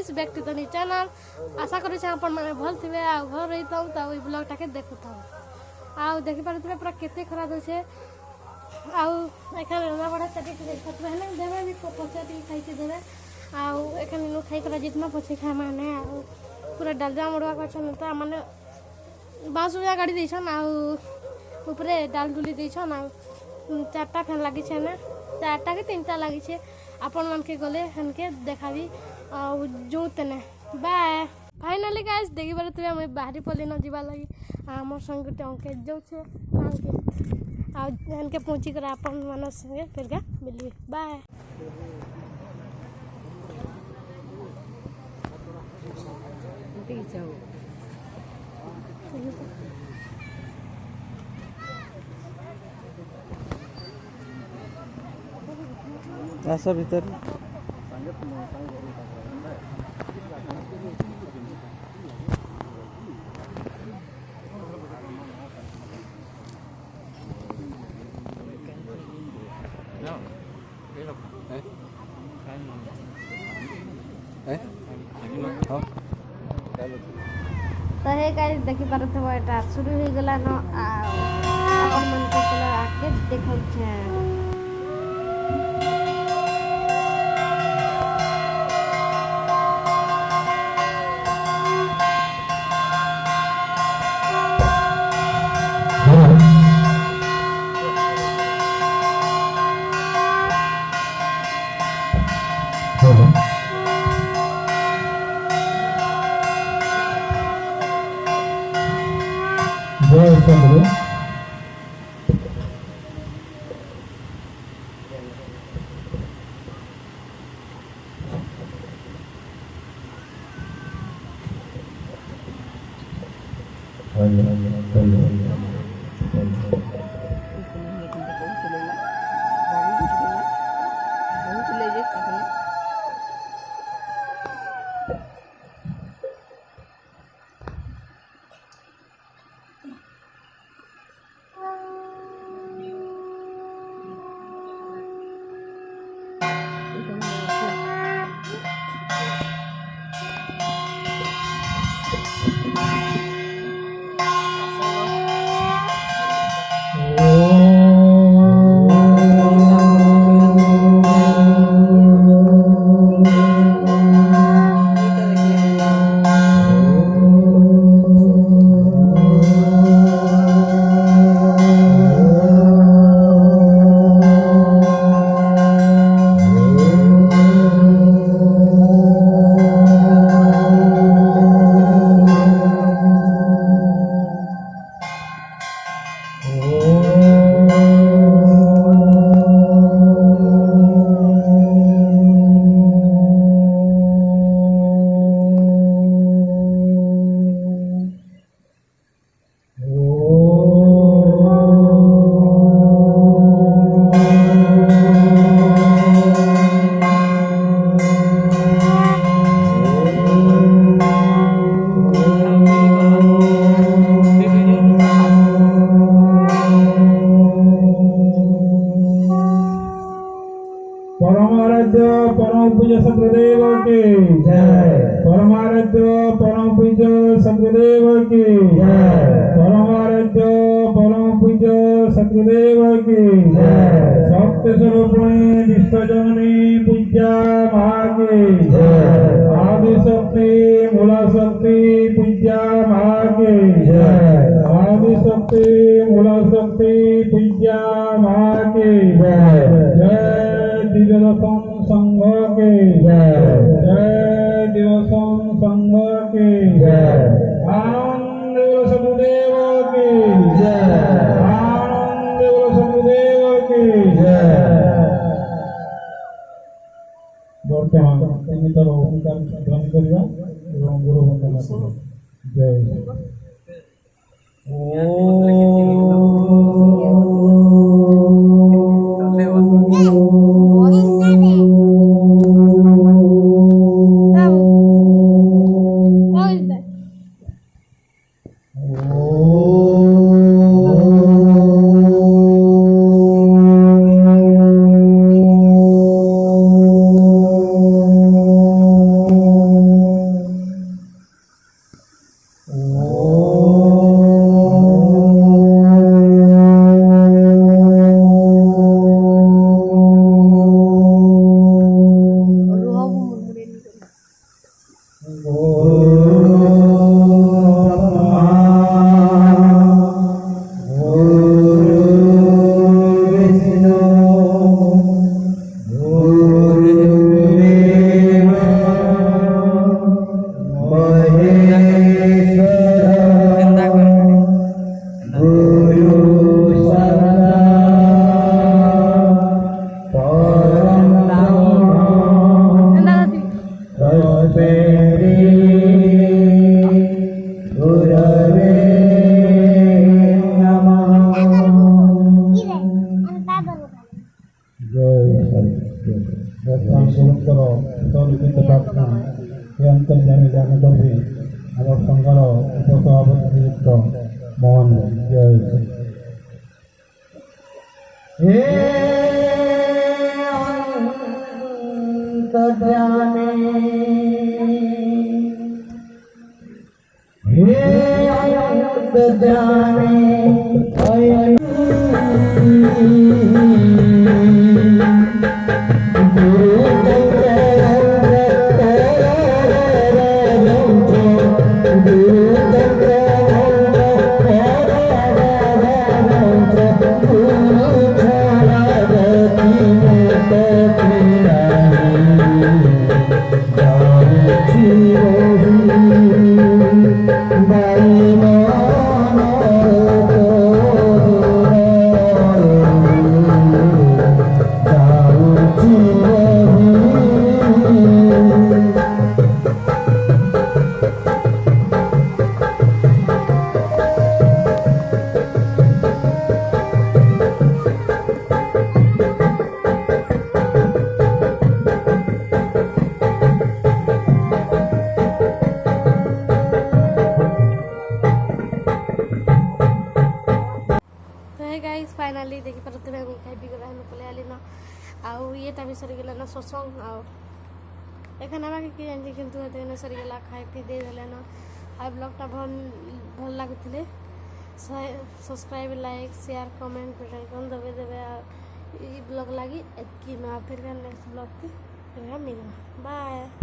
Guys back to the new channel. आशा करूँ आपण मैंने भल थे आ घर रही था तो ब्लॉगटा के देखु था आ देखी पारे पूरा केते खरा दे आखने रंधा बढ़ा चाटी देखे देवे भी पचा टी खाई देवे आखने खाई कर जितना पचे खाए मैंने पूरा डालजा मड़वा कर तो मैंने बाँस उजा गाड़ी देसन आउे डाल डुली देसन आ 4टा फैन लगी ना 4टा कि 3टा लगी आपण मन के गले हनके देखाबी जो तेने बाय। फाइनाली गाइस देखी बारे तुम मुझे बाहरी पली न जावा लगी मोर संग गोटे अंकित जाऊे आनके पहुँची कर आपण मान संगे फिर क्या मिली बाय। आस भीतर तो हे गाइस देखी पारथबो एटा शुरू हो गला न अपन मन के चलो आके देखौ छे। परमाराध्य परम पूज्य सतगुरुदेव की जय। परमाराध्य परम पूज्य सतगुरुदेव की जय। परमाराध्य परम पूज्य सतगुरुदेव की जय। सत्य स्वरूपिणी विश्व जननी पूज्या मां की जय। आदि शक्ति मूला शक्ति पूज्या मां की जय। आदि शक्ति मूला शक्ति पूज्या मां की जय। जय दिव्यदर्शन संघ के जय। जय दिव्यदर्शन संघ के जय। आनंद सतगुरुदेव की जय। आनंद सतगुरुदेव की जय। वर्तमान तीन ओंकार ध्वनि करवा एवं गुरु वंदना जय। ବର୍ତ୍ତମାନ ଗୁରୁଙ୍କର ସ୍ୱଲିଖିତ ପ୍ରାର୍ଥନା ଏ ଅନ୍ତର୍ଜାମୀ ଜ୍ଞାନ କରି ଆମ ସଂଘର ଉପସଭାପତି ନିଯୁକ୍ତ ମୋହନ ଜୟ हे अंतर्यामी हे अंतर्यामी फाइनाली देखी पारे हम खाई पी कर पलि आली न आउ येटा भी सरीगला न सत्संग आउ एखन आमा के जानी किंतु हेते सरीगला खाई पी दे देले न आ ब्लॉगटा भल लागुथिले subscribe like share comment bell icon दबे देबे ई ब्लॉग लागी एतकी में फिर नेक्स्ट ब्लॉग थी फिर हम मिलना बाय।